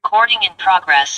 Recording in progress.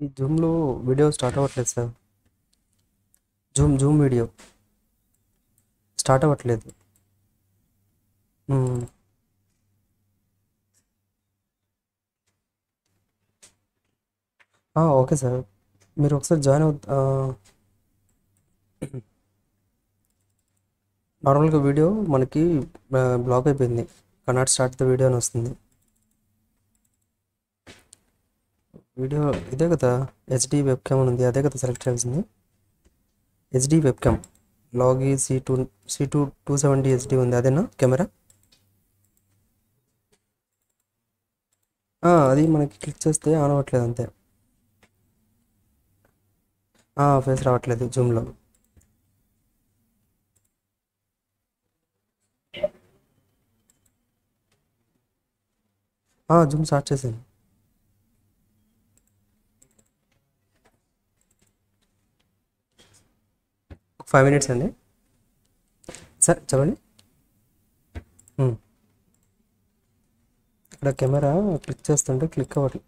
ఈ జూమ్లో video start అవ్వట్లేదు సార్. జూమ్ వీడియో స్టార్ట్ అవ్వట్లేదు. మ్మ్. ఓకే సార్, మీరు ఒకసారి జాయిన్ నార్మల్గా వీడియో మనకి బ్లాక్ అయిపోయింది. కనాట్ స్టార్ట్ ద వీడియో అని వస్తుంది. వీడియో ఇదే కదా, హెచ్డి వెబ్ క్యామ్ అని ఉంది, అదే కదా సెలెక్ట్ చేయాల్సింది. హెచ్డి వెబ్ క్యామ్ లాగి సి టూ 270 హెచ్డి ఉంది, అదేనా కెమెరా? అది మనకి క్లిక్ చేస్తే ఆన్ అవ్వట్లేదు అంతే. ఫేస్ రావట్లేదు జూమ్లో. జూమ్ స్టార్ట్ చేశాను. ఒక 5 minutes అండి. సార్ చెప్పండి. మ్మ్. ఇక్కడ కెమెరా క్లిక్ చేస్తుంటే క్లిక్ అవ్వట్లేదు.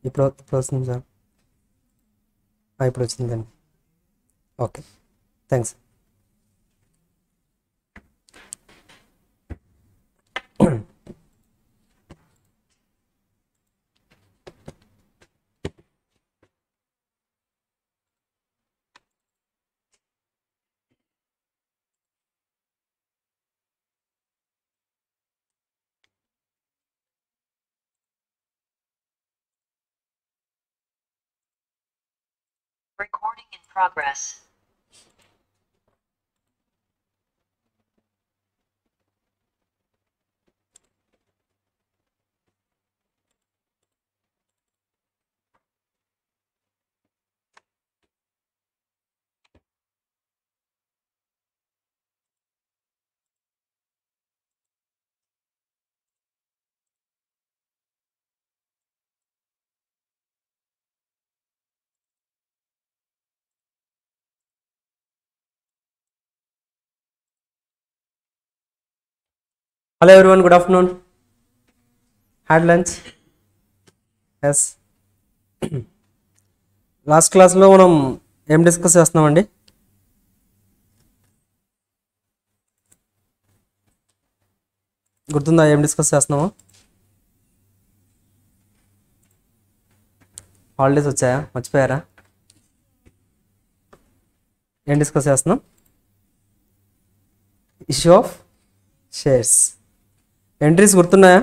ఇప్పుడు వస్తుంది సార్. ఇప్పుడు వచ్చిందండి. Okay, thanks. Recording in progress. Hello everyone, good afternoon. Had lunch? Yes. Last క్లాస్లో మనం ఏం డిస్కస్ చేస్తున్నామండి? గుర్తుందా ఏం డిస్కస్ చేస్తున్నామో? హాలిడేస్ వచ్చాయా, మర్చిపోయారా? ఏం డిస్కస్ చేస్తున్నాం? Issue of shares. ఎంట్రీస్ గుర్తున్నాయా?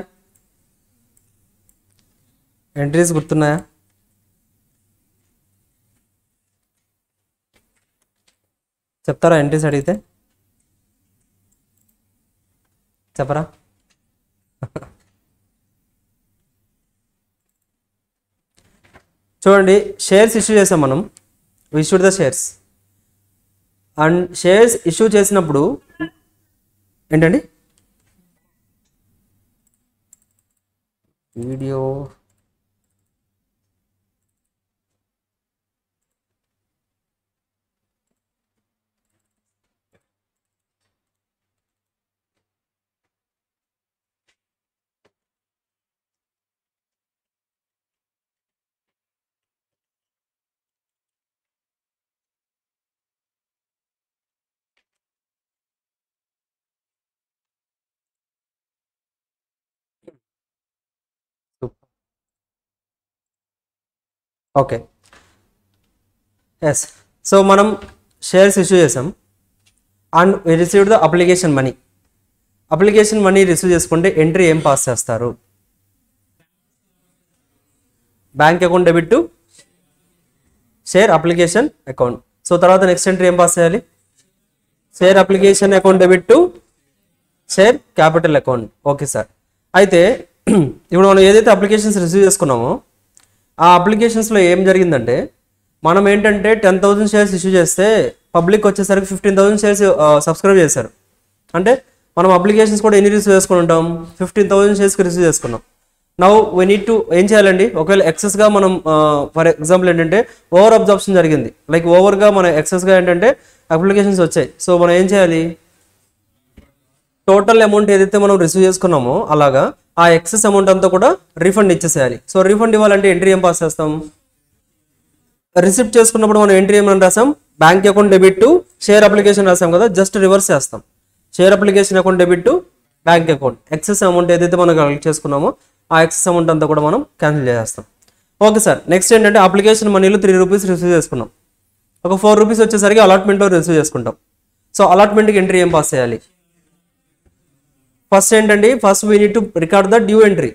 ఎంట్రీస్ గుర్తున్నాయా? చెప్తారా? ఎంట్రీస్ అడిగితే చెప్పరా? చూడండి, షేర్స్ ఇష్యూ చేసాం మనం. Issued the shares. And shares issue చేసినప్పుడు ఏంటండి? Video okay. ఎస్. సో మనం షేర్స్ ఇష్యూ చేసాం and we received the application money. Application money receive చేసుకుంటే ఎంట్రీ ఏం పాస్ చేస్తారు? Bank account debit to share application account. So తర్వాత next entry ఏం pass చేయాలి? Share application account debit to share capital account. Okay sir. అయితే ఇప్పుడు మనం ఏదైతే అప్లికేషన్స్ రిసీవ్ చేసుకున్నామో ఆ అప్లికేషన్స్లో ఏం జరిగిందంటే, మనం ఏంటంటే 10,000 షేర్స్ ఇష్యూ చేస్తే పబ్లిక్ వచ్చేసరికి 15,000 షేర్స్ సబ్స్క్రైబ్ చేశారు. అంటే మనం అప్లికేషన్స్ కూడా ఎన్ని రిసీవ్ చేసుకుని ఉంటాం? 15,000 షేర్స్కి రిసీవ్ చేసుకున్నాం. నౌ వీ నీడ్ టు ఏం చేయాలండి? ఒకవేళ ఎక్సెస్గా మనం ఫర్ ఎగ్జాంపుల్ ఏంటంటే ఓవర్ అబ్జార్ప్షన్ జరిగింది, లైక్ ఓవర్గా మన ఎక్సెస్గా ఏంటంటే అప్లికేషన్స్ వచ్చాయి. సో మనం ఏం చేయాలి? టోటల్ అమౌంట్ ఏదైతే మనం రిసీవ్ చేసుకున్నామో అలాగా ఆ ఎక్సెస్ అమౌంట్ అంతా కూడా రీఫండ్ ఇచ్చేసేయాలి. సో రీఫండ్ ఇవ్వాలంటే ఎంట్రీ ఏం పాస్ చేస్తాం? రిసిప్ట్ చేసుకున్నప్పుడు మనం ఎంట్రీ ఏమని రాసాం? Bank account debit to share application రాసాం కదా, జస్ట్ రివర్స్ చేస్తాం. Share application account debit to bank account. Excess amount ఏదైతే మనం కలెక్ట్ చేసుకున్నామో ఆ ఎక్సెస్ అమౌంట్ అంతా కూడా మనం క్యాన్సిల్ చేసేస్తాం. Okay sir. నెక్స్ట్ ఏంటంటే అప్లికేషన్ మనీలో 3 రూపీస్ రిసీవ్ చేసుకున్నాం. ఒక 4 రూపీస్ వచ్చేసరికి అలాట్మెంట్లో రిసీవ్ చేసుకుంటాం. సో అలాట్మెంట్కి ఎంట్రీ ఏం పాస్ చేయాలి? ఫస్ట్ ఏంటండి, first we need to record the due entry.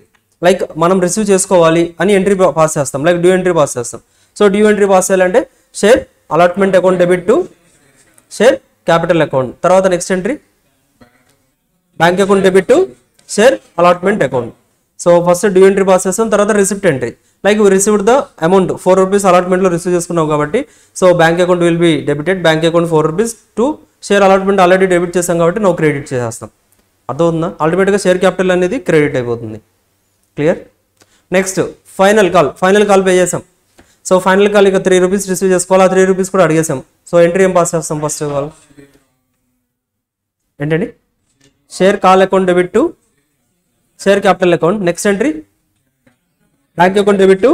Like మనం రిసీవ్ చేసుకోవాలి అని ఎంట్రీ పాస్ చేస్తాం, లైక్ డ్యూ ఎంట్రీ పాస్ చేస్తాం. సో డ్యూ ఎంట్రీ పాస్ చేయాలంటే share allotment account debit to share capital account. తర్వాత next entry bank account debit to share allotment account. So first due entry pass చేస్తాం, తర్వాత receipt entry. Like we received the amount 4 rupees అలాట్మెంట్లో receive చేసుకున్నాం కాబట్టి so bank account will be debited. Bank account 4 rupees to share allotment already debit చేస్తాం కాబట్టి no credit చేసేస్తాం. అర్థమవుతుందా? అల్టిమేట్గా షేర్ క్యాపిటల్ అనేది క్రెడిట్ అయిపోతుంది. Clear? Next final call. Final call pay చేసాం. సో ఫైనల్ కాల్ ఇక 3 రూపీస్ రిసీవ్ చేసుకోవాలి, ఆ 3 రూపీస్ కూడా అడిగేసాం. సో ఎంట్రీ ఏం పాస్ చేస్తాం? ఫస్ట్ కాల్ ఏంటండి? Share call account debit to share capital account. Next entry bank account debit to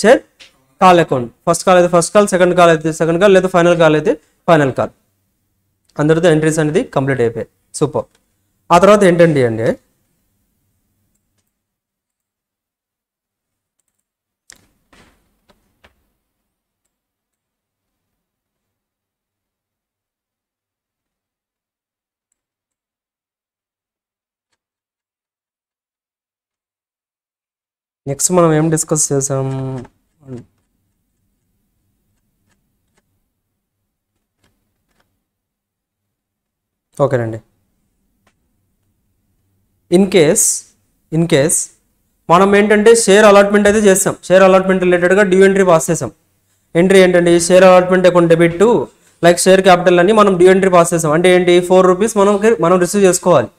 share call account. First call అయితే first call, second call అయితే second call, లేదా final call అయితే final call. అందరితో entries అనేది complete అయిపోయాయి. Super. ఆ తర్వాత ఏంటండి అంటే నెక్స్ట్ మనం ఏం డిస్కస్ చేసాం? ఓకేనండి. ఇన్ కేస్ మనం ఏంటంటే షేర్ అలాట్మెంట్ అయితే చేస్తాం. షేర్ అలాట్మెంట్ రిలేటెడ్గా డ్యూ ఎంట్రీ పాస్ చేసాం. ఎంట్రీ ఏంటండి? Share allotment account debit to like share capital అని మనం డ్యూ ఎంట్రీ పాస్ చేసాం. అంటే ఏంటి? 4 రూపీస్ మనం రిసీవ్ చేసుకోవాలి.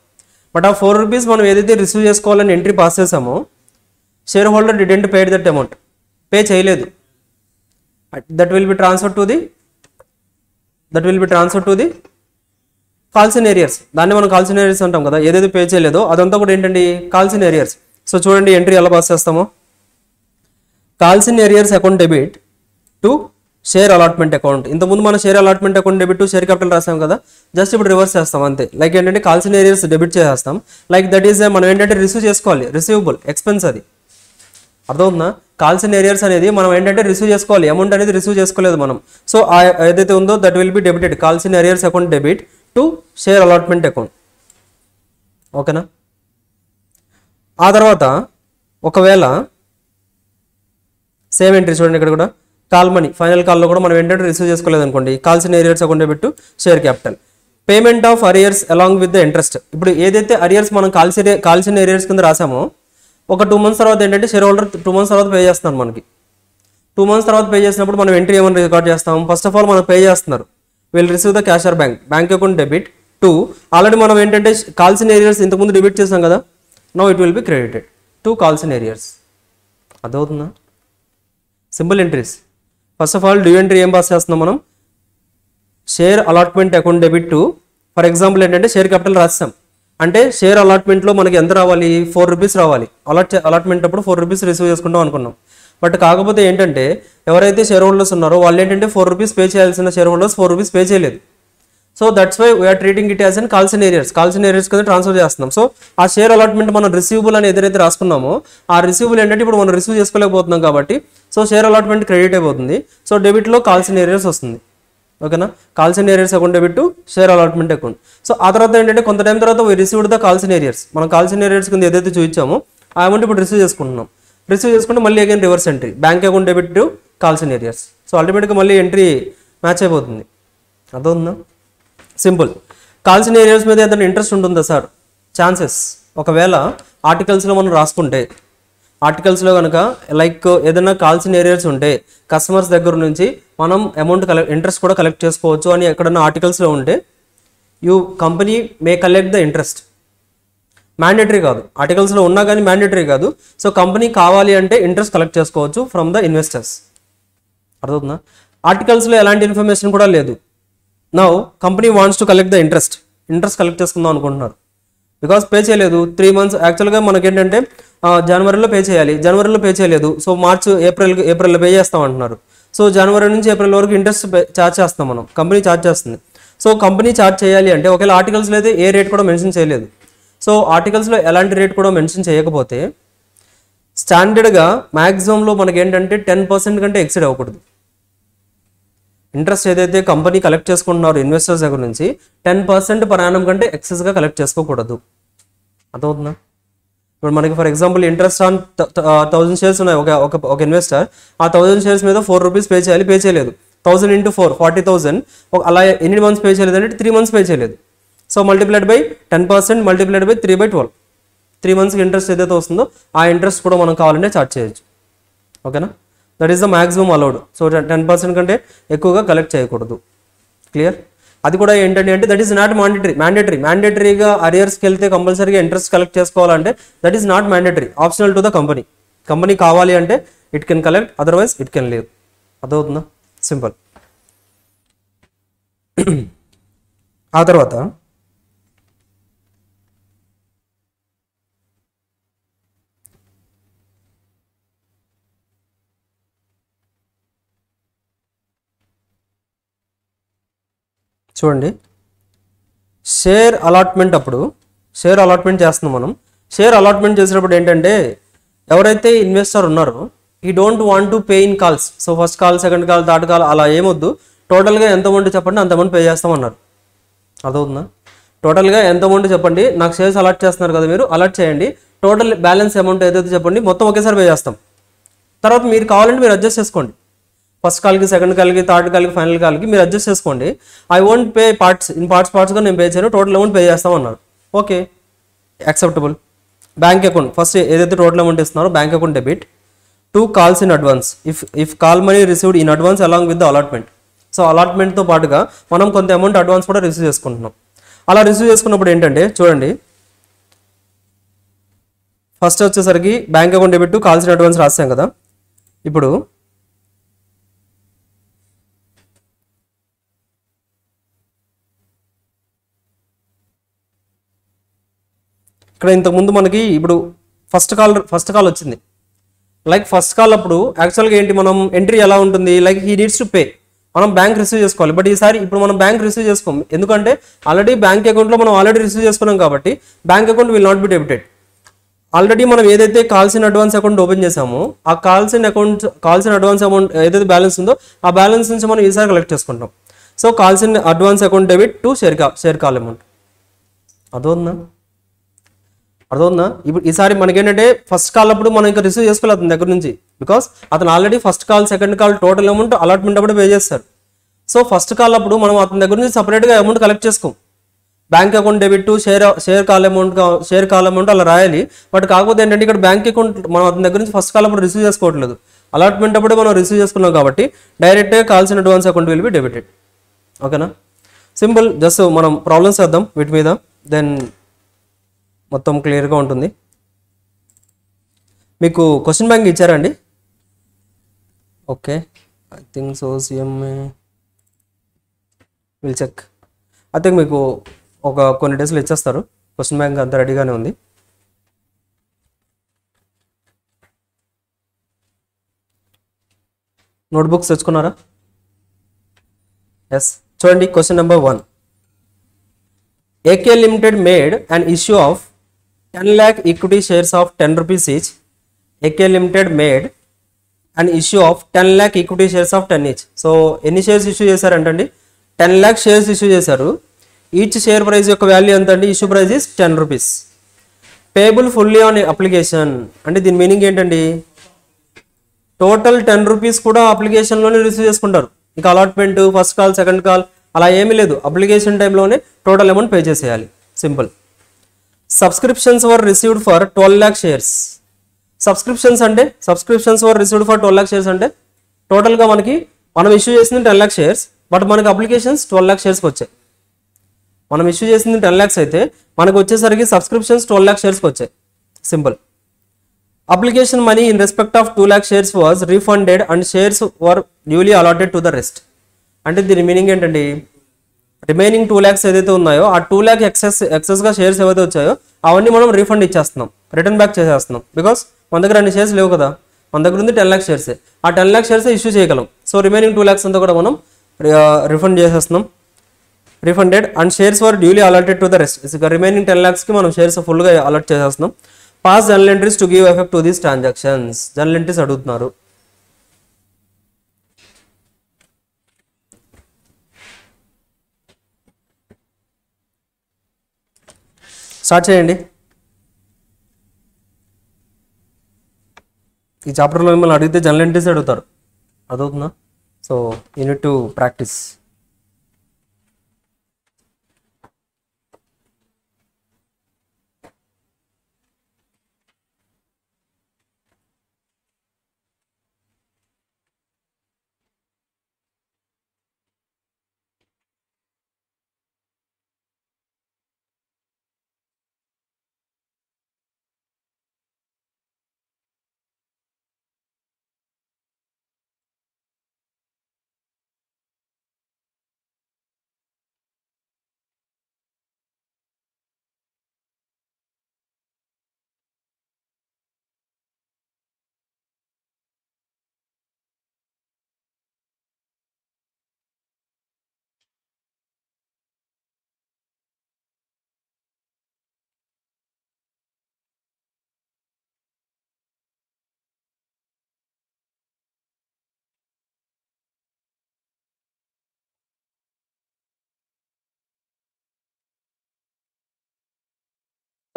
బట్ ఆ 4 రూపీస్ మనం ఏదైతే రిసీవ్ చేసుకోవాలని ఎంట్రీ పాస్ చేసామో share holder didn't paid that amount. Pay చేయలేదు. That will be transfer to the calls in arrears. దాన్ని మనం కాల్స్ ఇన్ ఏరియర్స్ అంటాం కదా. ఏదైతే పే చేయలేదో అదంతా కూడా ఏంటండి? Calls in arrears. సో చూడండి ఎంట్రీ ఎలా పాస్ చేస్తామో. Calls in arrears account debit to share allotment account. ఇంతకుముందు మనం share allotment account debit to share capital రాసాం కదా, జస్ట్ ఇప్పుడు రివర్స్ చేస్తాం అంతే. లైక్ ఏంటంటే కాల్సిన ఏరియాస్ డెబిట్ చేసేస్తాం. లైక్ దట్ ఈస్ మనం ఏంటంటే రిసీవ్ చేసుకోవాలి, రిసీవబుల్ ఎక్స్పెన్స్ అది. అర్థమవుతుందా? కాల్సిన ఏరియాస్ అనేది మనం ఏంటంటే రిసీవ్ చేసుకోవాలి, అమౌంట్ అనేది రిసీవ్ చేసుకోలేదు మనం. సో ఏదైతే ఉందో that will be debited, calls in arrears account debit to share allotment account. ఓకేనా? ఆ తర్వాత ఒకవేళ సేమ్ ఎంట్రీ చూడండి ఇక్కడ కూడా, కాల్ మనీ ఫైనల్ కాల్లో కూడా మనం ఏంటంటే రిసీవ్ చేసుకోలేదు అనుకోండి, calls in arrears account debit to share capital. Payment of arrears along with the interest. ఇప్పుడు ఏదైతే అరియర్స్ మనం కాల్సిన ఏరియర్స్ కింద రాసామో ఒక 2 months తర్వాత ఏంటంటే షేర్ హోల్డర్ 2 months తర్వాత పే చేస్తున్నారు మనకి. 2 months తర్వాత పే చేసినప్పుడు మనం ఎంట్రీ ఏమైనా రికార్డ్ చేస్తాం. ఫస్ట్ ఆఫ్ ఆల్ మనం పే చేస్తున్నారు, will receive the cash or bank account debit to, already మనం ఏంటంటే కాల్సిన ఏరియర్స్ ఇంతకుముందు డెబిట్ చేసాం కదా, now it will be credited to calls in arrears. అదవుతుందా? Simple entries. First of all due entry ఏం pass చేస్తున్నాం మనం, share allotment account debit to, for example ఏంటంటే షేర్ క్యాపిటల్ రాస్తాం అంటే షేర్ అలాట్మెంట్లో మనకి ఎంత రావాలి, 4 rupees రావాలి. అలాట్మెంట్ అప్పుడు 4 rupees రిసీవ్ చేసుకుంటాం అనుకున్నాం. బట్ కాకపోతే ఏంటంటే ఎవరైతే షేర్ హోల్డర్స్ ఉన్నారో వాళ్ళు ఏంటంటే 4 rupees పే చేయాల్సిన షేర్ హోల్డర్స్ 4 rupees పే చేయలేదు. So that's why we are treating it as an calls in arrears కింద ట్రాన్స్ఫర్ చేస్తున్నాం. సో ఆ షేర్ అలాట్మెంట్ మనం రిసీవబుల్ అని ఏదైతే రాసుకున్నామో ఆ రిసీవబుల్ ఏంటంటే ఇప్పుడు మనం రిసీవ్ చేసుకోలేకపోతున్నాం కాబట్టి సో షేర్ అలాట్మెంట్ క్రెడిట్ అయిపోతుంది. సో డెబిట్లో కాల్సిన ఏరియర్స్ వస్తుంది. ఓకేనా? Calls in arrears account debit to share allotment account. So ఆ తర్వాత ఏంటంటే కొంత టైం తర్వాత రిసీవ్డ్ ద కాల్సిన ఏరియర్స్, మనం కాల్సిన ఏరియర్స్ కింద ఏదైతే చూపించామో ఆ అమౌంట్ ఇప్పుడు రిసీవ్ చేసుకుంటున్నాం. రిసీవ్ చేసుకుంటే మళ్ళీ again reverse entry, bank account debit to calls in arrears. So అల్టిమేట్గా మళ్ళీ ఎంట్రీ మ్యాచ్ అయిపోతుంది. అర్థవుతుందా? సింపుల్. కాల్సిన ఏరియాస్ మీద ఏదైనా ఇంట్రెస్ట్ ఉంటుందా సార్? ఛాన్సెస్. ఒకవేళ ఆర్టికల్స్లో మనం రాసుకుంటే, ఆర్టికల్స్లో కనుక లైక్ ఏదైనా కాల్సిన ఏరియాస్ ఉంటే కస్టమర్స్ దగ్గర నుంచి మనం అమౌంట్ ఇంట్రెస్ట్ కూడా కలెక్ట్ చేసుకోవచ్చు అని ఎక్కడన్నా ఆర్టికల్స్లో ఉంటే company May collect the interest. Mandatory కాదు, ఆర్టికల్స్లో ఉన్నా కానీ మ్యాండేటరీ కాదు. సో కంపెనీ కావాలి అంటే ఇంట్రెస్ట్ కలెక్ట్ చేసుకోవచ్చు ఫ్రమ్ ద ఇన్వెస్టర్స్. అర్థవుతుందా? ఆర్టికల్స్లో ఎలాంటి ఇన్ఫర్మేషన్ కూడా లేదు. Now company wants to collect the interest collect చేసుకుందాం అనుకుంటున్నారు. బికాస్ పే చేయలేదు 3 months. యాక్చువల్గా మనకి ఏంటంటే జనవరిలో పే చేయాలి, జనవరిలో పే చేయలేదు. సో మార్చ్ ఏప్రిల్లో పే చేస్తాం అంటున్నారు. సో జనవరి నుంచి ఏప్రిల్ వరకు ఇంట్రెస్ట్ ఛార్జ్ చేస్తాం మనం, కంపెనీ ఛార్జ్ చేస్తుంది. సో కంపెనీ ఛార్జ్ చేయాలి అంటే ఒకవేళ ఆర్టికల్స్లో అయితే ఏ రేట్ కూడా మెన్షన్ చేయలేదు. సో ఆర్టికల్స్లో ఎలాంటి రేట్ కూడా మెన్షన్ చేయకపోతే స్టాండర్డ్గా మ్యాక్సిమంలో మనకి ఏంటంటే 10% కంటే ఎక్సీడ్ అవ్వకూడదు. ఇంట్రెస్ట్ ఏదైతే కంపెనీ కలెక్ట్ చేసుకుంటున్నారో ఇన్వెస్టర్స్ దగ్గర నుంచి 10% పర్ యానం కంటే ఎక్సెస్గా కలెక్ట్ చేసుకోకూడదు. అర్థమవుతుందా? ఇప్పుడు మనకి for example interest on 1000 shares ఉన్నాయి ఒక ఇన్వెస్టర్, ఆ 1000 shares మీద 4 rupees పే చేయాలి, పే చేయలేదు. 1000 into 4 40,000. అలా ఎన్ని మంత్స్ పే చేయలేదు అంటే 3 months పే చేయలేదు. So multiplied by 10% multiplied by 3/12, 3 monthsకి ఇంట్రెస్ట్ ఏదైతే వస్తుందో ఆ ఇంట్రెస్ట్ కూడా మనం కావాలంటే ఛార్జ్ చేయొచ్చు. ఓకేనా? That is the maximum allowed. So 10% కంటే ఎక్కువగా కలెక్ట్ చేయకూడదు. క్లియర్? అది కూడా ఏంటంటే అంటే దట్ ఈస్ నాట్ మ్యాండేటరీగా అరియర్స్కి వెళ్తే కంపల్సరీగా ఇంట్రెస్ట్ కలెక్ట్ చేసుకోవాలంటే that is not mandatory, optional to the company కావాలి అంటే it can collect, otherwise it can leave. అదవుతుందా? సింపుల్. ఆ తర్వాత చూడండి, షేర్ అలాట్మెంట్ అప్పుడు షేర్ అలాట్మెంట్ చేస్తున్నాం మనం. షేర్ అలాట్మెంట్ చేసినప్పుడు ఏంటంటే ఎవరైతే ఇన్వెస్టర్ ఉన్నారో ఈ don't want to pay in calls. So first call, second call, third call అలా ఏమొద్దు, టోటల్గా ఎంత అమౌంట్ చెప్పండి అంత అమౌంట్ పే చేస్తామన్నారు. అదవుతుందా? టోటల్గా ఎంత అమౌంట్ చెప్పండి, నాకు షేర్స్ అలాట్ చేస్తున్నారు కదా మీరు, అలాట్ చేయండి, టోటల్ బ్యాలెన్స్ అమౌంట్ ఏదైతే చెప్పండి మొత్తం ఒకేసారి పే చేస్తాం. తర్వాత మీరు కావాలంటే మీరు అడ్జస్ట్ చేసుకోండి, ఫస్ట్ కాల్కి, సెకండ్ కాల్కి, థర్డ్ కాల్కి, ఫైనల్ కాల్కి మీరు అడ్జస్ట్ చేసుకోండి. ఐ వోంట్ పే పార్ట్స్గా నేను పే చేయను, టోటల్ అమౌంట్ పే చేస్తామన్నారు. Okay, acceptable. Bank account first ఏదైతే టోటల్ అమౌంట్ ఇస్తున్నారో bank account debit to calls in advance if call money received in advance along with the allotment. So అలాట్మెంట్తో పాటుగా మనం కొంత అమౌంట్ అడ్వాన్స్ కూడా receive చేసుకుంటున్నాం. అలా రిసీవ్ చేసుకున్నప్పుడు ఏంటంటే చూడండి, ఫస్ట్ వచ్చేసరికి bank account debit to calls in advance రాసాం కదా. ఇప్పుడు ఇక్కడ ఇంతకుముందు మనకి ఇప్పుడు ఫస్ట్ కాల్ వచ్చింది. లైక్ ఫస్ట్ కాల్ అప్పుడు యాక్చువల్గా ఏంటి మనం ఎంట్రీ ఎలా ఉంటుంది, like he needs to pay, మనం బ్యాంక్ రిసీవ్ చేసుకోవాలి. బట్ ఈసారి ఇప్పుడు మనం బ్యాంక్ రిసీవ్ చేసుకోం, ఎందుకంటే ఆల్రెడీ బ్యాంక్ అకౌంట్లో మనం ఆల్రెడీ రిసీవ్ చేసుకున్నాం కాబట్టి bank account will not be debited. Already మనం ఏదైతే కాల్సిన అడ్వాన్స్ అకౌంట్ ఓపెన్ చేసామో ఆ కాల్సిన అడ్వాన్స్ అమౌంట్ ఏదైతే బ్యాలెన్స్ ఉందో ఆ బ్యాలెన్స్ నుంచి మనం ఈసారి కలెక్ట్ చేసుకుంటాం. So calls in advance account debit to share call amount. అర్థవుందా? ఇప్పుడు ఈసారి మనకేంటంటే ఫస్ట్ కాల్ అప్పుడు మనం ఇంకా రిసీవ్ చేసుకోవాలి అతని దగ్గర నుంచి, బికాస్ అతను already first call second call total amount allotment అప్పుడు పే చేస్తారు. సో ఫస్ట్ కాల్ అప్పుడు మనం అతని దగ్గర నుంచి సపరేట్గా అమౌంట్ కలెక్ట్ చేసుకోం. Bank account debit to share call amount అలా రాయాలి. బట్ కాకపోతే ఏంటంటే ఇక్కడ బ్యాంక్ అకౌంట్ మనం అతని దగ్గర నుంచి ఫస్ట్ కాల్ అప్పుడు రిసీవ్ చేసుకోవట్లేదు, అలాట్మెంట్ అప్పుడే మనం రిసీవ్ చేసుకున్నాం కాబట్టి డైరెక్ట్గా calls in advance account will be debited. ఓకేనా? సింపుల్. జస్ట్ మనం ప్రాబ్లమ్స్ చేద్దాం వీటి మీద, దెన్ మొత్తం క్లియర్గా ఉంటుంది. మీకు క్వశ్చన్ బ్యాంక్ ఇచ్చారండి? Okay, I think so. CMA will check. I think మీకు కొన్ని డేస్లో ఇచ్చేస్తారు. క్వశ్చన్ బ్యాంక్ అంతా రెడీగానే ఉంది. నోట్బుక్స్ తెచ్చుకున్నారా? ఎస్. చూడండి question number 1. AK Limited made an issue of 10 lakh equity shares of 10 rupees each. AK Limited made an issue of 10 lakh equity shares of 10 each. So ఎన్ని షేర్స్ ఇష్యూ చేశారంటండి? 10 lakh shares issue చేశారు. Each share price యొక్క value ఎంత అండి? Issue price is 10 rupees. Payable fully on application అంటే దీని meaning ఏంటండి? Total 10 rupees కూడా అప్లికేషన్లోనే రిసీవ్ చేసుకుంటారు. ఇంకా allotment first call second call అలా ఏమీ లేదు, అప్లికేషన్ టైంలోనే టోటల్ అమౌంట్ పే చేసేయాలి. Simple. Subscriptions were received for 12 lakh shares. Subscriptions were received for 12 lakh shares అంటే టోటల్గా మనం ఇష్యూ చేసింది 10 lakh షేర్స్, బట్ మనకి అప్లికేషన్స్ 12 lakh షేర్స్కి వచ్చాయి. మనం ఇష్యూ చేసింది 10 lakhs అయితే మనకు వచ్చేసరికి సబ్స్క్రిప్షన్స్ 12 lakh షేర్స్కి వచ్చాయి. Simple. Application money in respect of 2 lakh shares was refunded and shares were duly allotted to the rest. అంటే దీని మీనింగ్ ఏంటండి? రిమైనింగ్ 2 lakhs ఏదైతే ఉన్నాయో ఆ 2 lakh ఎక్సెస్గా షేర్స్ ఏవైతే వచ్చాయో అవన్నీ మనం రీఫండ్ ఇచ్చేస్తున్నాం, రిటర్న్ బ్యాక్ చేసేస్తున్నాం. బికాస్ మన దగ్గర అన్ని షేర్స్ లేవు కదా, మన దగ్గర ఉంది 10 lakh షేర్సే. ఆ 10 lakh షేర్సే ఇష్యూ చేయగలం. సో రిమైనింగ్ 2 lakhs అంతా కూడా మనం రిఫండ్ చేసేస్తున్నాం. Refunded and shares were duly allotted to the rest. Remaining 10 lakhsకి మనం షేర్స్ ఫుల్గా అలాట్ చేసేస్తున్నాం. Pass journal entries to give effect to these transactions. Journal entries అడుగుతున్నారు. స్టార్ట్ చేయండి. ఈ చాప్టర్లో మిమ్మల్ని అడిగితే జర్నల్ ఎంట్రీస్ అడుగుతారు, అదవుతుందా? So you need to practice.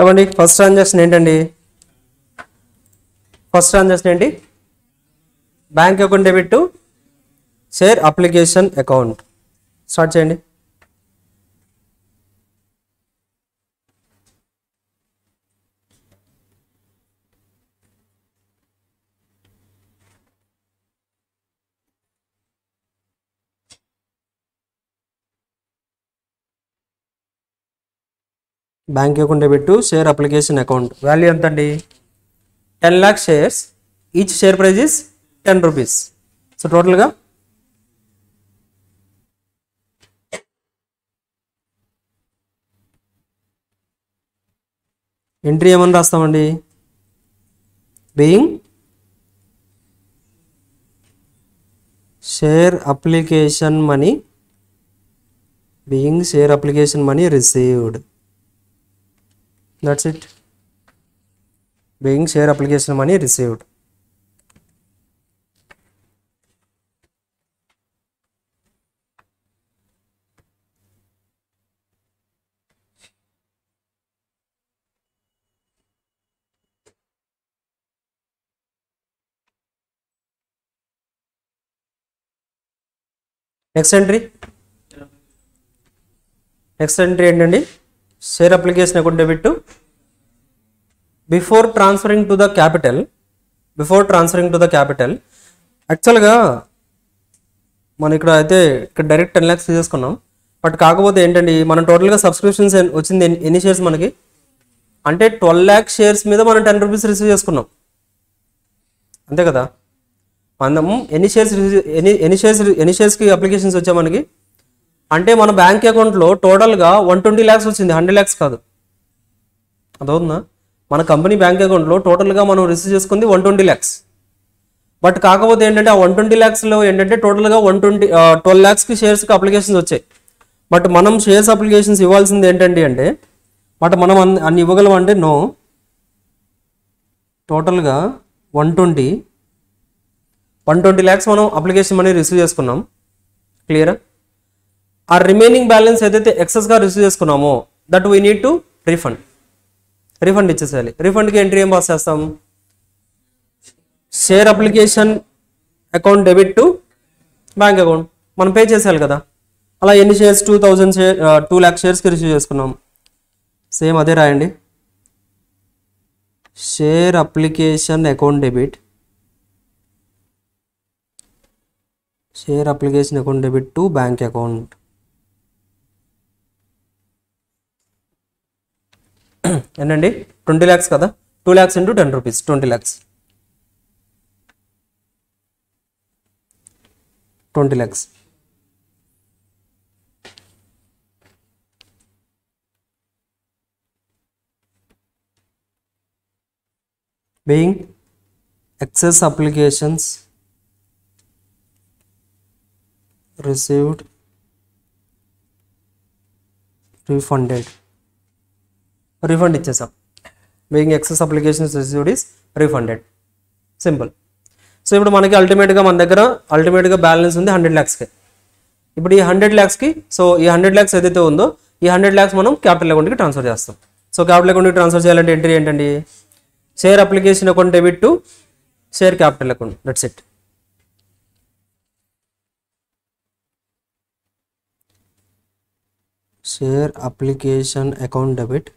చెప్పండి ఫస్ట్ ట్రాన్సాక్షన్ ఏంటండి? ఫస్ట్ ట్రాన్సాక్షన్ ఏంటి? Bank account debit to share application account. Start చేయండి. Bank account debit to share application account. Value ఎంత అండి? 10 lakh shares. Each share price is 10 rupees. So టోటల్గా entry ఏమని రాస్తామండి? Being share application money being share application money received. That's it. Being share application money received. Next entry ఏంటండి? Share application account debit before transferring to the capital. యాక్చువల్గా మనం ఇక్కడ direct 10 lakhs తీసుకున్నాం. But కాకపోతే ఏంటండి, మనం టోటల్గా సబ్స్క్రిప్షన్స్ వచ్చింది ఎన్ని షేర్స్ మనకి అంటే 12 lakh షేర్స్ మీద మనం 10 rupees రిసీవ్ చేసుకున్నాం, అంతే కదా. మనము ఎన్ని షేర్స్కి అప్లికేషన్స్ వచ్చాయి మనకి అంటే మన బ్యాంక్ అకౌంట్లో టోటల్గా 120 lakhs వచ్చింది, 100 lakhs కాదు. అదవుతుందా? మన కంపెనీ బ్యాంక్ అకౌంట్లో టోటల్గా మనం రిసీవ్ చేసుకుంది 120 lakhs. బట్ కాకపోతే ఏంటంటే ఆ 120 lakhsలో ఏంటంటే టోటల్గా 12 lakhsకి షేర్స్కి అప్లికేషన్స్ వచ్చాయి. బట్ మనం షేర్స్ అప్లికేషన్స్ ఇవ్వాల్సింది ఏంటంటే బట్ మనం అన్ని ఇవ్వగలం అంటే నో. టోటల్గా 120 lakhs మనం అప్లికేషన్ మనీ రిసీవ్ చేసుకున్నాం. క్లియరా? ఆ రిమైనింగ్ బ్యాలెన్స్ ఏదైతే ఎక్సెస్గా రిసీవ్ చేసుకున్నామో that we need to refund ఇచ్చేసేయాలి. రిఫండ్కి ఎంట్రీ ఏం పాస్ చేస్తాం? Share application account debit to bank account మనం పే చేసేయాలి కదా. అలా ఎన్ని షేర్స్ 2 lakh షేర్స్కి రిసీవ్ చేసుకున్నాం. సేమ్ అదే రాయండి. Share application account debit to bank account. ఏంటండి 20 lakhs కదా, 2 lakhs into 10 rupees 20 lakhs. 20 lakhs. Being excess applications received refund ఇచ్చేసాం. Being excess applications received is refunded. Simple. So ఇప్పుడు మనకి మన దగ్గర బ్యాలెన్స్ ఉంది 100 lakhsకి. ఇప్పుడు ఈ 100 lakhsకి ఈ 100 lakhs ఏదైతే ఉందో ఈ 100 lakhs మనం క్యాపిటల్ అకౌంట్కి ట్రాన్స్ఫర్ చేస్తాం. సో క్యాపిటల్ అకౌంట్కి ట్రాన్స్ఫర్ చేయాలంటే ఎంట్రీ ఏంటండి? Share application account debit to share capital account. That's it. Share application account debit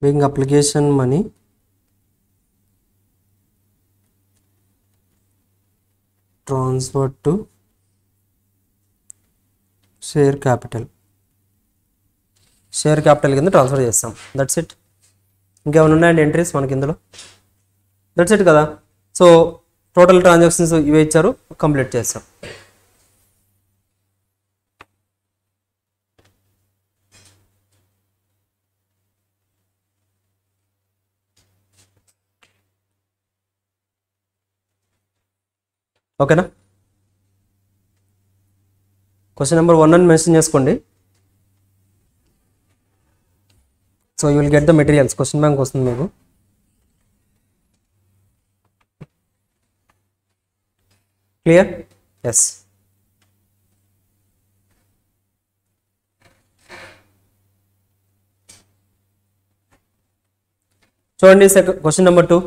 being application money transferred to share capital కింద ట్రాన్స్ఫర్ చేస్తాం. That's it. ఇంకేమైనా ఉన్నాయండి ఎంట్రీస్ మనకి ఇందులో? దట్స్ ఇట్ కదా. సో టోటల్ ట్రాన్సాక్షన్స్ ఇవే ఇచ్చారు, కంప్లీట్ చేస్తాం. ఓకేనా? క్వశ్చన్ నెంబర్ 1 అని మెన్షన్ చేసుకోండి. So you will get the materials. Question bank వస్తుంది మీకు. క్లియర్? ఎస్. చూడండి question number 2.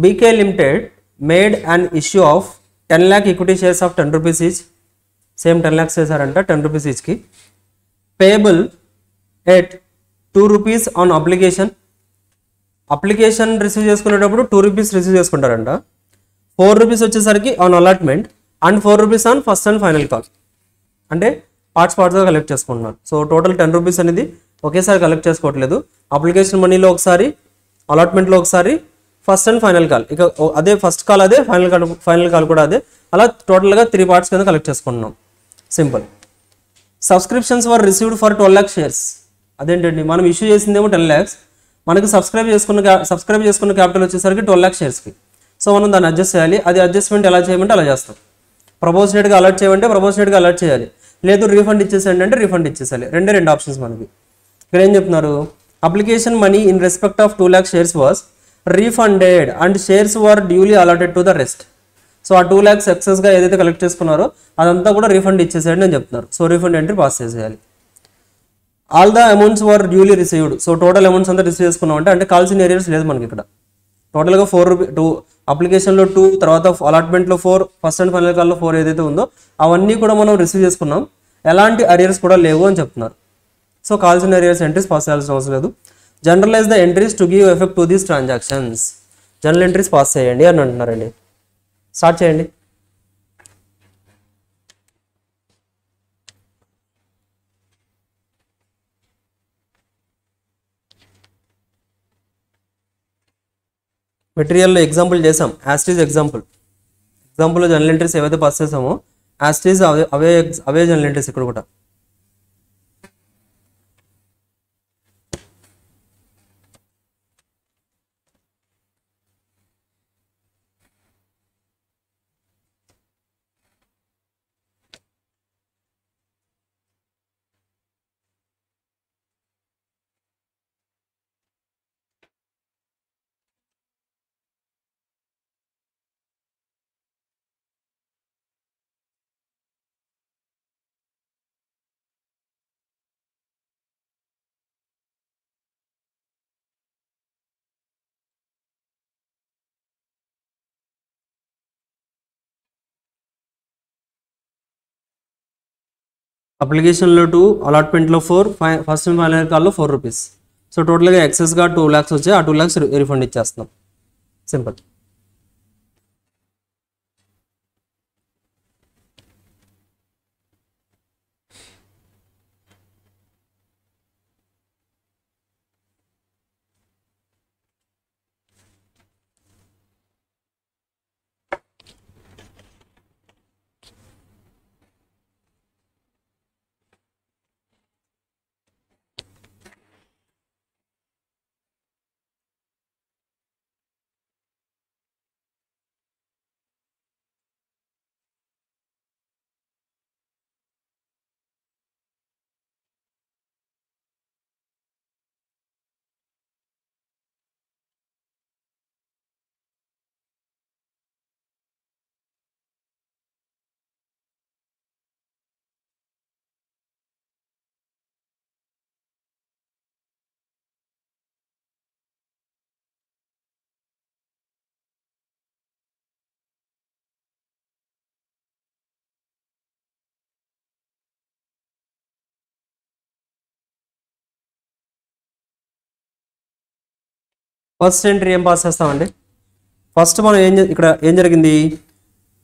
BK limited made an issue of 10 lakh equity shares of 10 rupees each. Same 10 lakhs చేశారంట 10 rupees each కి. Payable at 2 rupees on application. Application receive చేసుకునేటప్పుడు 2 rupees receive చేసుకుంటారంట. 4 rupees వచ్చేసరికి on allotment and 4 rupees on first and final call. అంటే పార్ట్స్గా collect చేసుకుంటున్నారు. So total 10 rupees అనేది ఒకేసారి collect చేసుకోవట్లేదు. అప్లికేషన్ మనీలో ఒకసారి అలాట్మెంట్లో ఒకసారి ఫస్ట్ అండ్ ఫైనల్ కాల్, ఇక అదే ఫస్ట్ కాల్ అదే, ఫైనల్ కాల్ కూడా అదే, అలా టోటల్గా 3 పార్ట్స్ కింద కలెక్ట్ చేసుకుంటున్నాం. Simple. Subscriptions were received for 12 lakh shares. అదేంటండి, మనం ఇష్యూ చేసిందేమో 10 lakhs, మనకి సబ్స్క్రైబ్ చేసుకున్న క్యాపిటల్ వచ్చేసరికి 12 lakh షేర్స్కి. సో మనం దాన్ని అడ్జస్ట్ చేయాలి. అది అడ్జస్ట్మెంట్ ఎలా చేయమంటే అలా చేస్తాం. ప్రపోర్షనేట్గా అలర్ట్ చేయమంటే ప్రపోర్షనేట్గా అలర్ట్ చేయాలి, లేదు రీఫండ్ ఇచ్చేసేయండి అంటే రీఫండ్ ఇచ్చేసాలి. రెండు ఆప్షన్స్ మనకి. ఇక్కడ ఏం చెప్తున్నారు, application money in respect of 2 lakh shares was refunded and shares were duly allotted to the rest. So ఆ 2 lakhs ఎక్సెస్గా ఏదైతే కలెక్ట్ చేసుకున్నారో అదంతా కూడా రీఫండ్ ఇచ్చేసేయండి అని చెప్తున్నారు. సో రీఫండ్ ఎంట్రీ పాస్ చేసేయాలి. All the amounts were duly received. So total amounts అంతా రిసీవ్ చేసుకున్నాం అంటే కాల్సిన ఏరియాస్ లేదు మనకి ఇక్కడ. టోటల్గా 4 రూపీస్, 2 అప్లికేషన్లో 2, తర్వాత అలాట్మెంట్లో 4, ఫస్ట్ అండ్ ఫైనల్ కాల్లో 4 ఏదైతే ఉందో అవన్నీ కూడా మనం రిసీవ్ చేసుకున్నాం, ఎలాంటి అరియర్స్ కూడా లేవు అని చెప్తున్నారు. సో కాల్సిన అరియర్స్ ఎంట్రీస్ పాస్ చేయాల్సిన అవసరం లేదు. Generalize the entries to give effect to these transactions. General entries pass చేయండి అని అంటున్నారండి. స్టార్ట్ చేయండి. మెటీరియల్లో ఎగ్జాంపుల్ చేసాం, యాస్టీజ్ ఎగ్జాంపుల్లో జనరల్ ఎంట్రీస్ ఏవైతే పాస్ చేసామో యాస్టీజ్ అవే జనరల్ ఎంట్రీస్ ఇక్కడ కూడా. అప్లికేషన్లో 2, అలాట్మెంట్లో 4, ఫస్ట్ అండ్ ఫైనల్ కాల్లో 4 రూపీస్. సో టోటల్గా ఎక్సెస్గా 2 lakhs వచ్చాయి, ఆ 2 lakhs రీఫండ్ ఇచ్చేస్తున్నాం. సింపుల్. ఫస్ట్ ఎంట్రీ ఏం పాస్ చేస్తామండి, ఫస్ట్ మనం ఇక్కడ ఏం జరిగింది,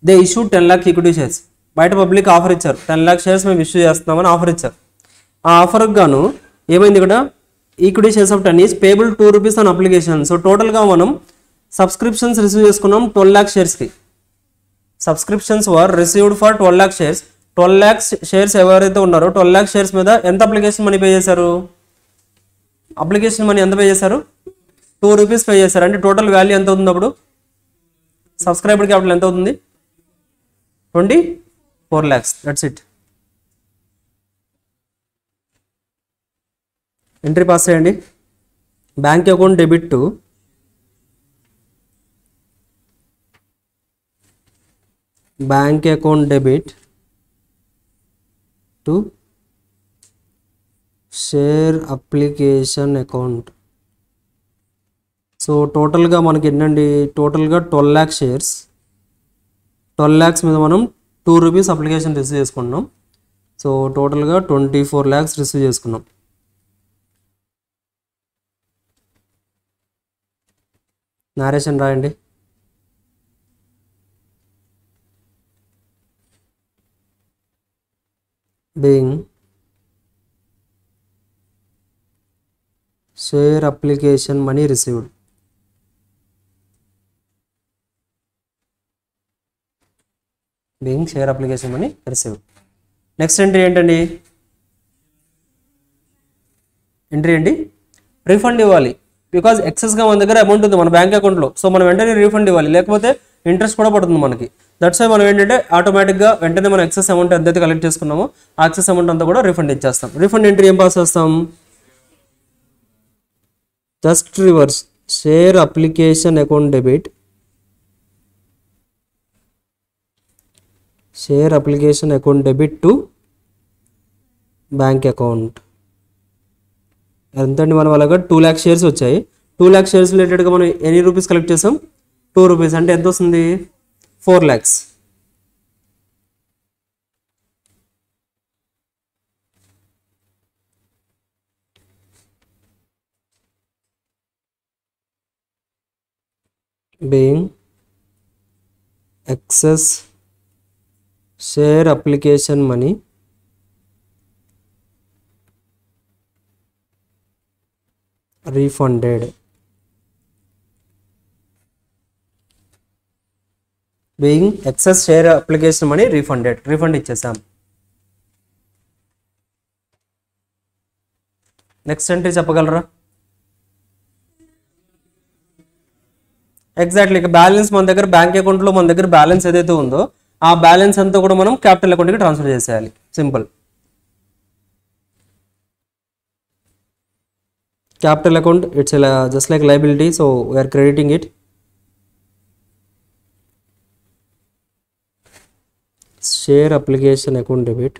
they issue 10 lakh equity shares. బయట పబ్లిక్ ఆఫర్ ఇచ్చారు, 10 lakh షేర్స్ మేము ఇష్యూ చేస్తున్నామని ఆఫర్ ఇచ్చారు. ఆ ఆఫర్కి గాను ఏమైంది, ఇక్కడ equity shares of 10 is payable 2 rupees on application. So టోటల్గా మనం సబ్స్క్రిప్షన్స్ రిసీవ్ చేసుకున్నాం 12 lakh షేర్స్కి. Subscriptions were received for 12 lakh shares. 12 lakh shares ఎవరైతే ఉన్నారో 12 lakh షేర్స్ మీద ఎంత అప్లికేషన్ మనీ పే చేశారు, అప్లికేషన్ మనీ ఎంత పే చేశారు, 2 rupees పే చేశారు. అంటే టోటల్ వాల్యూ ఎంత అవుతుంది, అప్పుడు సబ్స్క్రైబర్ క్యాపిటల్ ఎంత అవుతుంది, 24 lakhs. That's it. Entry pass చేయండి. Bank account debit to bank account debit to share application account. So టోటల్గా మనకి ఏంటండి, టోటల్గా 12 lakh షేర్స్, 12 lakhs మీద మనం 2 rupees అప్లికేషన్ రిసీవ్ చేసుకుంటున్నాం. సో టోటల్గా 24 lakhs రిసీవ్ చేసుకున్నాం. నారేషన్ రాయండి. Being share application money received. Being share application money receive. Next entry ఏంటండి? ఎంట్రీ ఏంటి? రీఫండ్ ఇవ్వాలి. బికాజ్ ఎక్సెస్గా మన దగ్గర అమౌంట్ ఉంది మన బ్యాంక్ అకౌంట్లో. సో మనం వెంటనే రీఫండ్ ఇవ్వాలి, లేకపోతే ఇంట్రెస్ట్ కూడా పడుతుంది మనకి. దట్స్ వై మనం ఏంటంటే ఆటోమేటిక్గా వెంటనే మనం ఎక్సెస్ అమౌంట్ ఎంతైతే కలెక్ట్ చేసుకున్నామో ఆ ఎక్సెస్ అమౌంట్ అంతా కూడా రీఫండ్ ఇచ్చేస్తాం. రీఫండ్ ఎంట్రీ ఏం పాస్ చేస్తాం? Just reverse share application account debit, share application account debit to bank account. ఎంతండి? మనం అలాగా 2 lakhs షేర్స్ వచ్చాయి. 2 lakhs షేర్స్ రిలేటెడ్గా మనం ఎన్ని రూపీస్ కలెక్ట్ చేసాం? 2 rupees. అంటే ఎంత వస్తుంది? 4 lakhs. being excess share application money refunded. being excess share application money refunded. Refund ఇచ్చేసాం. నెక్స్ట్ ఎంట్రీ చెప్పగలరా? ఎగ్జాక్ట్లీ ఇక బ్యాలెన్స్ మన దగ్గర బ్యాంక్ అకౌంట్లో మన దగ్గర బ్యాలెన్స్ ఏదైతే ఉందో ఆ బ్యాలెన్స్ అంతా కూడా మనం క్యాపిటల్ అకౌంట్కి ట్రాన్స్ఫర్ చేసేయాలి. Simple. Capital account, it's just like liability, so we are crediting it. Share application account debit,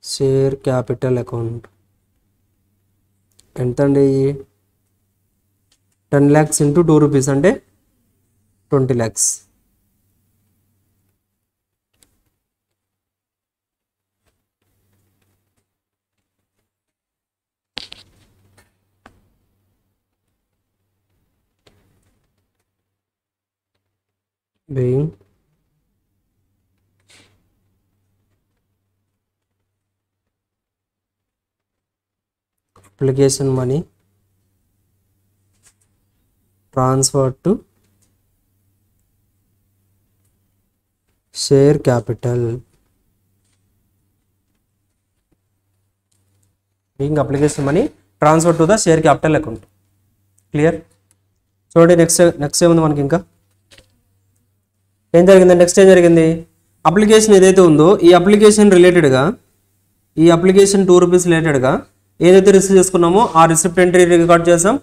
share capital account. ఎంతండి? 10 lakhs into 2 rupees అంటే 20 lakhs. being application money transferred to share capital. being application money transferred to the share capital account. Clear? చూడండి next ఏముంది మనకి, ఇంకా ఏం జరిగింది? Next ఏం జరిగింది? అప్లికేషన్ ఏదైతే ఉందో ఈ అప్లికేషన్ రిలేటెడ్గా ఈ అప్లికేషన్ 2 rupees రిలేటెడ్గా ఏదైతే రిసీవ్ చేసుకున్నామో ఆ రిసిప్ట్ ఎంట్రీ రికార్డ్ చేసాం,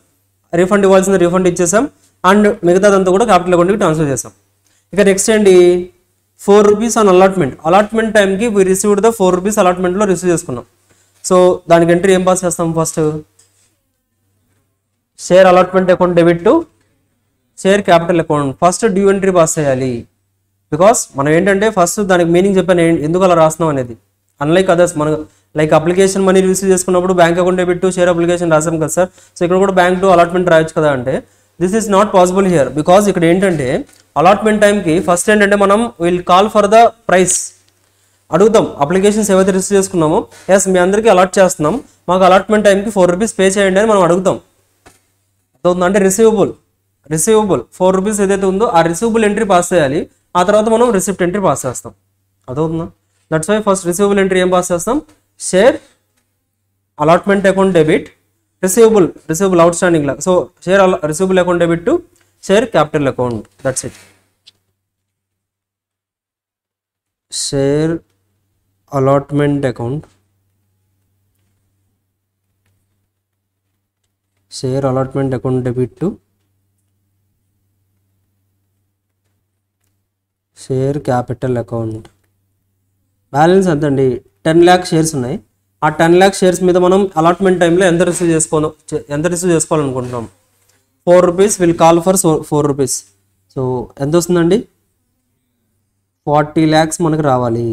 రీఫండ్ ఇవ్వాల్సింది రీఫండ్ ఇచ్చేసాం, అండ్ మిగతాదంతా కూడా క్యాపిటల్ అకౌంట్కి ట్రాన్స్ఫర్ చేసాం. ఇక నెక్స్ట్ ఏంటి? 4 rupees ఆన్ అలాట్మెంట్ టైంకి వీ రిసీవ్డ్ ద 4 rupees అలాట్మెంట్లో రిసీవ్ చేసుకున్నాం. సో దానికి ఎంట్రీ ఏం పాస్ చేస్తాం? First share allotment account debit to share capital account. First due entry pass చేయాలి. బికాస్ మనం ఏంటంటే ఫస్ట్ దానికి మీనింగ్ చెప్పాను ఎందుకు అలా రాస్తున్నాం అనేది. అన్లైక్ అదర్స్ మనం లైక్ అప్లికేషన్ మనీ రిసీవ్ చేసుకున్నప్పుడు bank account debit to share application రాసాం కదా సార్, సో ఇక్కడ కూడా బ్యాంక్ టు అలాట్మెంట్ రాయొచ్చు కదా అంటే this is not possible here. Because ఇక్కడ ఏంటంటే అలాట్మెంట్ టైంకి ఫస్ట్ ఏంటంటే మనం will call for the price అడుగుతాం. అప్లికేషన్స్ ఏవైతే రిసీవ్ చేసుకున్నామో ఎస్ మీ అందరికీ అలాట్ చేస్తున్నాం, మాకు అలాట్మెంట్ టైంకి 4 rupees పే చేయండి అని మనం అడుగుతాం. అంటే రిసీవబుల్ 4 rupees ఏదైతే ఉందో ఆ రిసీవబుల్ ఎంట్రీ పాస్ చేయాలి. ఆ తర్వాత మనం రిసిప్ట్ ఎంట్రీ పాస్ చేస్తాం. అదవుతుందా? That's why first receivable entry ఏం పాస్ చేస్తాం? Share allotment account debit receivable outstanding లా. So share receivable account debit to share capital account. That's it. Share allotment account debit to share capital account. Balance ఎంతండి? 10 lakh shares ఉన్నాయి. ఆ 10 lakh shares మీద మనం allotment టైంలో ఎంత receive చేసుకోవాలనుకుంటున్నాం? 4 rupees will call for 4 rupees. So ఎంత వస్తుందండి? 40 lakhs మనకు రావాలి.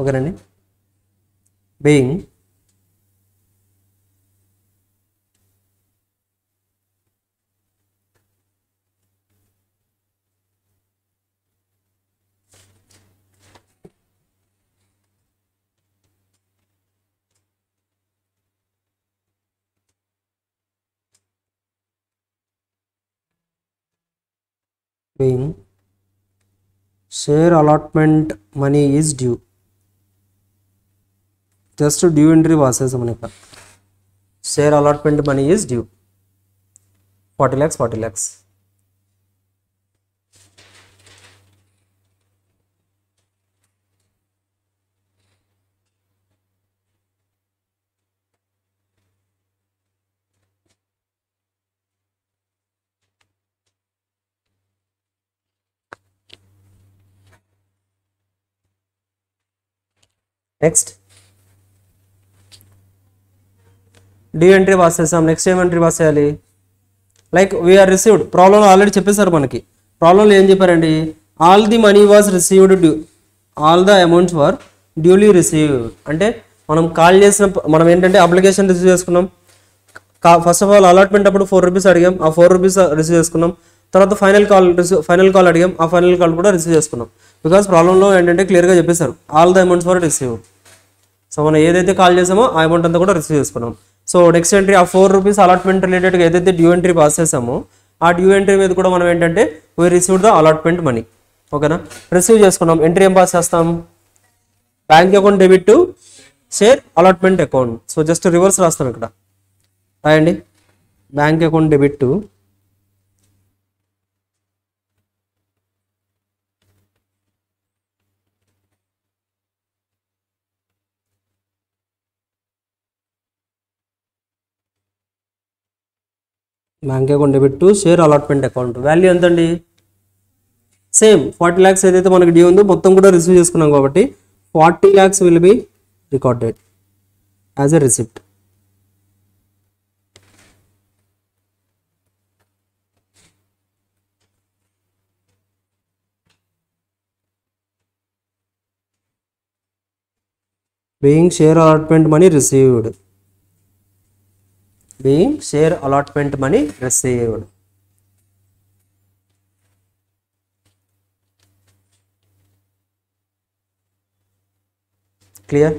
ఓకేనండి. Being paying share allotment money is due. Just due entry వాసేసాం మనం ఇక్కడ. Share allotment money is due 40 lakhs 40 lakhs. Next due entry pass చేసాం. నెక్స్ట్ ఏం ఎంట్రీ పాస్ చేయాలి? Like we are received. ప్రాబ్లంలో ఆల్రెడీ చెప్పేశారు మనకి. ప్రాబ్లంలో ఏం చెప్పారండి? All the money was received due, all the amounts were duly received. అంటే మనం కాల్ చేసిన మనం ఏంటంటే అప్లికేషన్ రిసీవ్ చేసుకున్నాం. ఫస్ట్ ఆఫ్ ఆల్ అలాట్మెంట్ అప్పుడు 4 rupees అడిగాం, ఆ 4 rupees రిసీవ్ చేసుకున్నాం. తర్వాత ఫైనల్ కాల్ అడిగాం, ఆ ఫైనల్ కాల్ కూడా రిసీవ్ చేసుకున్నాం. బికాస్ ప్రాబ్లంలో ఏంటంటే క్లియర్గా చెప్పేశారు all the amounts were received. So మనం ఏదైతే కాల్ చేసామో ఆ అమౌంట్ అంతా కూడా రిసీవ్ చేసుకున్నాం. సో నెక్స్ట్ ఎంట్రీ ఆ 4 rupees అలాట్మెంట్ రిలేటెడ్గా ఏదైతే డ్యూ ఎంట్రీ పాస్ చేసామో ఆ డ్యూ ఎంట్రీ మీద కూడా మనం ఏంటంటే we received the allotment money. ఓకేనా, రిసీవ్ చేసుకున్నాం. ఎంట్రీ ఏం పాస్ చేస్తాం? Bank account debit to share allotment account. So just reverse రాస్తాం ఇక్కడ. రాయండి, bank account debit to bank account debit to share allotment account. Value ఎంతండి? సేమ్ 40 lakhs ఏదైతే మనకి డ్యూ ఉందో మొత్తం కూడా రిసీవ్ చేసుకున్నాం కాబట్టి 40 lakhs will be recorded as a receipt. Being share allotment money received. being share allotment money received. Clear?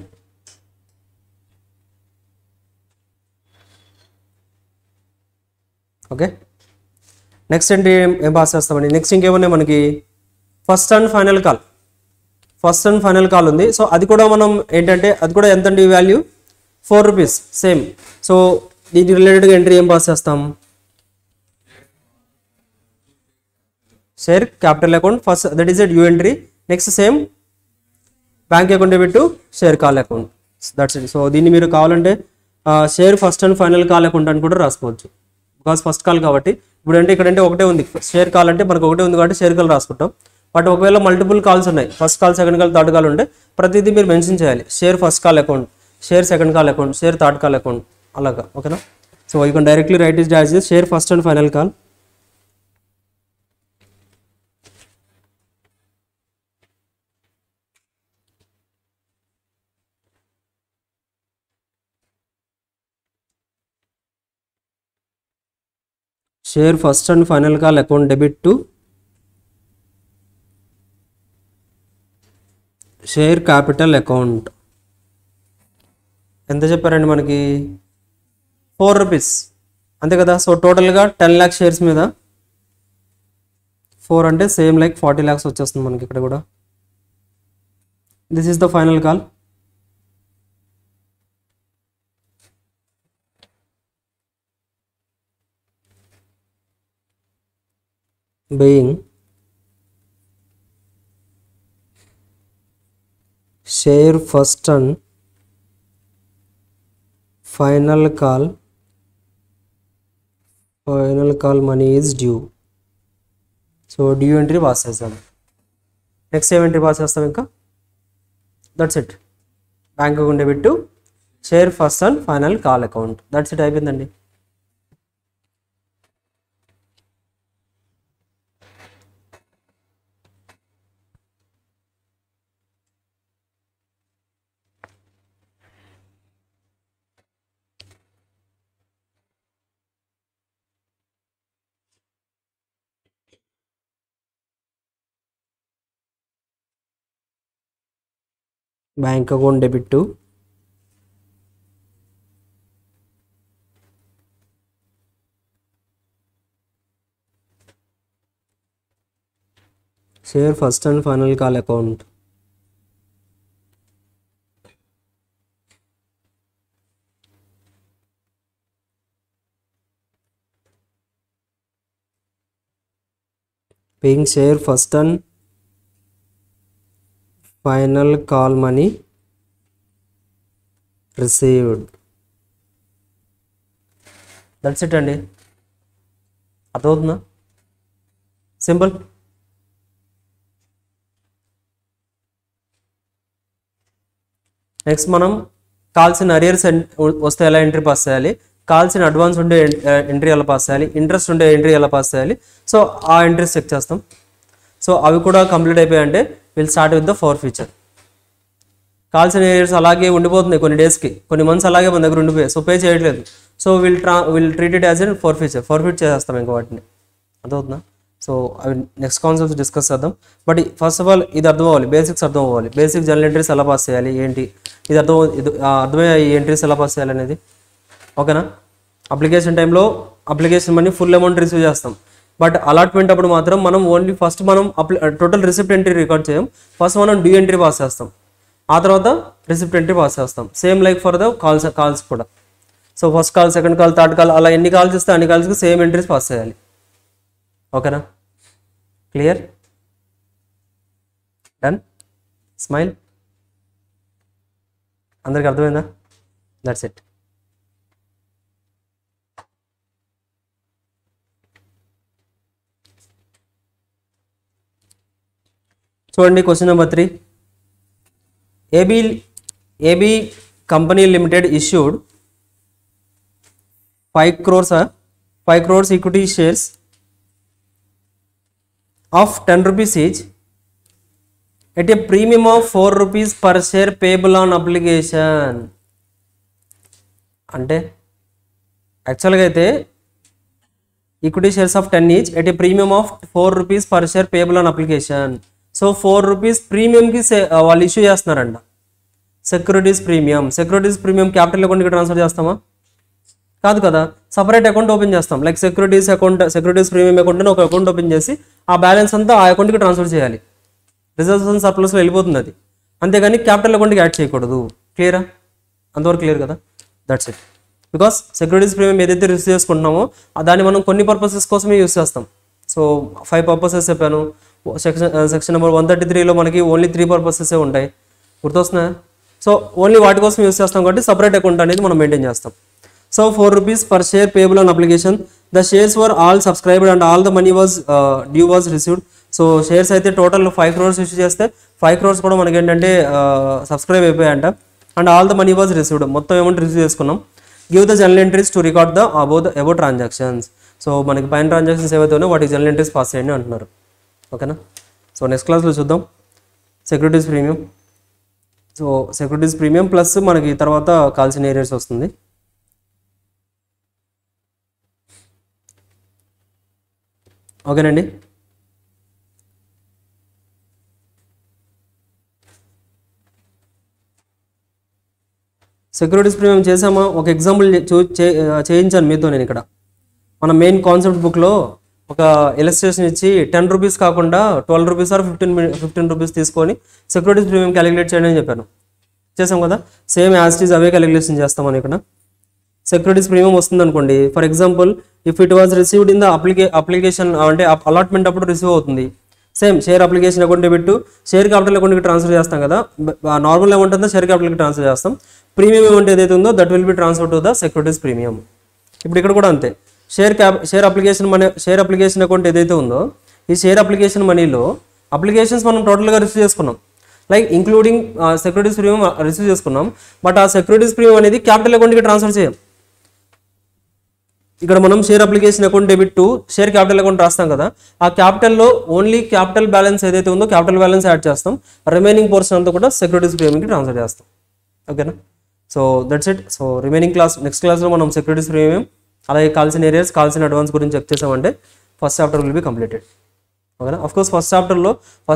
Okay, next ఏంటి ఏం పాస్ చేస్తామండి? నెక్స్ట్ ఇంకేమున్నాయి మనకి? ఫస్ట్ అండ్ ఫైనల్ కాల్ ఉంది. సో అది కూడా మనం ఏంటంటే అది కూడా ఎంతండి వాల్యూ? 4 rupees same. సో దీనికి రిలేటెడ్గా ఎంట్రీ ఏం పాస్ చేస్తాం? Share capital account first, that is a due entry. Next same bank account debit to share call account. That's it. So దీన్ని మీరు కావాలంటే share first and final call account అని కూడా రాసుకోవచ్చు. బికాస్ ఫస్ట్ కాల్ కాబట్టి. ఇప్పుడు అంటే ఇక్కడ అంటే ఒకటే ఉంది, షేర్ కాల్ అంటే మనకు ఒకటే ఉంది కాబట్టి షేర్ కాల్ రాసుకుంటాం. బట్ ఒకవేళ మల్టిపుల్ కాల్స్ ఉన్నాయి, first call second call third call ఉంటే ప్రతిదీ మీరు మెన్షన్ చేయాలి. Share first call account, share second call account, share third call account, అలాగా. ఓకేనా? So you can directly right it as share first and final call. Share first and final call account debit to share capital account. ఎంత చెప్పారండి మనకి? 4 rupees అంతే కదా. So టోటల్గా 10 lakhs shares మీద 4 అంటే సేమ్ లైక్ 40 lakhs వచ్చేస్తుంది మనకి ఇక్కడ కూడా. This is the final call. Being share first and final call money is due. So due entry pass చేస్తాం. నెక్స్ట్ ఏం ఎంట్రీ పాస్ చేస్తాం ఇంకా? That's it. Bank account debit to share first and final call account. That's it, అయిపోయిందండి. Bank account debit to share first and final call account. Paying share first and final call money received. That's it అండి. అర్థమవుతుందా? Simple. Next మనం కాల్సిన arrears వస్తే ఎలా entry pass చేయాలి, calls in advance ఉండే entry ఎలా pass చేయాలి, ఇంట్రెస్ట్ ఉండే ఎంట్రీ ఎలా పాస్ చేయాలి, సో ఆ ఎంట్రీస్ చెక్ చేస్తాం. సో అవి కూడా కంప్లీట్ అయిపోయాయంటే will start with the forfeiture. Calls in arrears అలాగే ఉండిపోతుంది కొన్ని డేస్కి, కొన్ని మంత్స్ అలాగే మన దగ్గర ఉండిపోయాయి, సో పే చేయట్లేదు. So will treat it as an forfeiture, forfeit చేసేస్తాం ఇంకా వాటిని. అర్థమవుతుందా? సో అవి నెక్స్ట్ కాన్సెప్ట్స్ డిస్కస్ చేద్దాం. బట్ ఫస్ట్ ఆఫ్ ఆల్ ఇది అర్థం అవ్వాలి, బేసిక్స్ అర్థం అవ్వాలి. బేసిక్ జనరల్ ఎంట్రీస్ ఎలా పాస్ చేయాలి ఏంటి, ఇది అర్థమయ్యే ఈ ఎంట్రీస్ ఎలా పాస్ చేయాలి అనేది. ఓకేనా? అప్లికేషన్ టైంలో application money full amount receive చేస్తాం. బట్ అలాట్మెంట్ అప్పుడు మాత్రం మనం ఓన్లీ ఫస్ట్ మనం టోటల్ రిసిప్ట్ ఎంట్రీ రికార్డ్ చేయం, ఫస్ట్ మనం డ్యూ ఎంట్రీ పాస్ చేస్తాం, ఆ తర్వాత రిసిప్ట్ ఎంట్రీ పాస్ చేస్తాం. Same like for the calls కూడా. So first call, second call, third call, అలా ఎన్ని కాల్స్ ఇస్తే అన్ని కాల్స్కి సేమ్ ఎంట్రీస్ పాస్ చేయాలి. ఓకేనా? క్లియర్? డన్? స్మైల్. అందరికి అర్థమైందా? That's it. చూడండి question number 3. AB company limited issued 5 crores equity shares of 10 rupees each at a premium of 4 rupees per share payable on application. అంటే యాక్చువల్గా అయితే equity shares of 10 each at a premium of 4 rupees per share payable on application. So 4 rupees ప్రీమియంకి వాళ్ళు issue చేస్తున్నారంట. Securities premium capital అకౌంట్కి transfer చేస్తామా? కాదు కదా, separate account open చేస్తాం. లైక్ సెక్యూరిటీస్ ప్రీమియం అకౌంట్ అని ఒక అకౌంట్ ఓపెన్ చేసి ఆ బ్యాలెన్స్ అంతా ఆ అకౌంట్కి ట్రాన్స్ఫర్ చేయాలి. రిజర్వ్స్ అండ్ సర్ప్లస్లో వెళ్ళిపోతుంది అది, అంతేగాని క్యాపిటల్ అకౌంట్కి యాడ్ చేయకూడదు. క్లియరా? అంతవరకు క్లియర్ కదా? That's it. Because securities premium ఏదైతే రిసీవ్ చేసుకుంటున్నామో దాన్ని మనం కొన్ని పర్పసెస్ కోసమే యూస్ చేస్తాం. సో 5 పర్పసెస్ చెప్పాను. సెక్షన్ నెంబర్ 133లో మనకి ఓన్లీ 3 పర్పసెసే ఉంటాయి. గుర్తొస్తున్నాయా? సో ఓన్లీ వాటి కోసం యూస్ చేస్తాం కాబట్టి సపరేట్ అకౌంట్ అనేది మనం మెయింటైన్ చేస్తాం. So 4 rupees per share payable on application. The shares were all subscribed and all the money was due was received. So shares అయితే టోటల్ 5 crores ఇష్యూ చేస్తే 5 crores కూడా మనకి ఏంటంటే సబ్స్క్రైబ్ అయిపోయాయంట. And all the money was received, మొత్తం amount receive చేసుకున్నాం. Give the general entries to record the about transactions. So మనకి పైన ట్రాన్సాక్షన్స్ ఏవైతే ఉన్నాయో వాటికి జనరల్ ఎంట్రీస్ పాస్ చేయండి అంటున్నారు. ఓకేనా? సో నెక్స్ట్ క్లాస్లో చూద్దాం securities premium. So securities premium plus మనకి తర్వాత కాల్సిన ఏరియాస్ వస్తుంది. ఓకేనండి? సెక్యూరిటీస్ ప్రీమియం చేసామా? ఒక ఎగ్జాంపుల్ చేయించాను మీతో నేను ఇక్కడ. మన మెయిన్ కాన్సెప్ట్ బుక్లో ఒక ఇలస్ట్రేషన్ ఇచ్చి 10 rupees కాకుండా 12 rupees ఆర్ 15 rupees తీసుకొని సెక్యూరిటీస్ ప్రీమియం క్యాలిక్యులేట్ చేయండి అని చెప్పాను. చేసాం కదా? Same as it is away calculation చేస్తామని ఇక్కడ. సెక్యూరిటీస్ ప్రీమియం వస్తుంది అనుకోండి. For example if it was received in the application అంటే అలాట్మెంట్ అప్పుడు రిసీవ్ అవుతుంది. Same share application account debit share capital అకౌంట్కి ట్రాన్స్ఫర్ చేస్తాం కదా. నార్మల్ అమౌంట్ అంతా షేర్ క్యాపిటల్కి ట్రాన్స్ఫర్ చేస్తాం. ప్రీమియం అమౌంట్ ఏదైతే ఉందో that will be transfer to the securities premium. ఇప్పుడు ఇక్కడ కూడా అంతే. షేర్ అప్లికేషన్ అకౌంట్ ఏదైతే ఉందో ఈ షేర్ అప్లికేషన్ మనీలో అప్లికేషన్స్ మనం టోటల్గా రిసీవ్ చేసుకున్నాం. Like including securities premium receive చేసుకున్నాం. బట్ ఆ సెక్యూరిటీస్ ప్రీమియం అనేది క్యాపిటల్ అకౌంట్కి ట్రాన్స్ఫర్ చేయం. ఇక్కడ మనం share application account debit to share capital account రాస్తాం కదా. ఆ క్యాపిటల్లో ఓన్లీ క్యాపిటల్ బ్యాలెన్స్ ఏదైతే ఉందో క్యాపిటల్ బ్యాలెన్స్ యాడ్ చేస్తాం. రిమైనింగ్ పోర్షన్ అంతా కూడా సెక్యూరిటీస్ ప్రీమియంకి ట్రాన్స్ఫర్ చేస్తాం. ఓకేనా? So that's it. So remaining next క్లాస్లో మనం సెక్యూరిటీస్ ప్రీమియం అలాగే కాల్సిన ఏరియాస్ కాల్సిన అడ్వాన్స్ గురించి చెక్ చేసామంటే first chapter will be completed. ఓకేనా? Of course first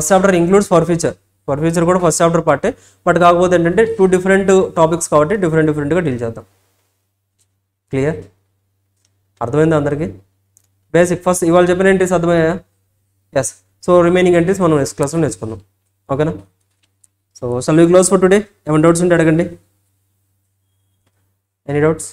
chapter includes for future కూడా ఫస్ట్ చాప్టర్ పార్టే. బట్ కాకపోతే ఏంటంటే 2 different టాపిక్స్ కాబట్టి డిఫరెంట్గా డీల్ చేద్దాం. క్లియర్? అర్థమైందా అందరికీ? బేసిక్ ఫస్ట్ ఇవాళ చెప్పిన ఎంట్రీస్ అర్థమయ్యా? ఎస్. సో రిమైనింగ్ ఎంట్రీస్ మనం నెక్స్ట్ క్లాస్లో నేర్చుకుందాం. ఓకేనా? So shall we close for today? ఏమైనా డౌట్స్ ఉంటే అడగండి. Any doubts?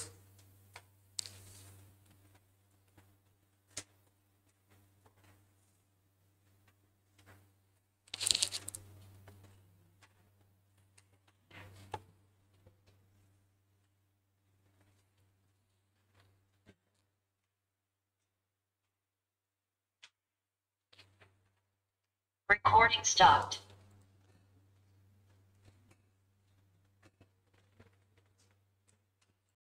Recording stopped.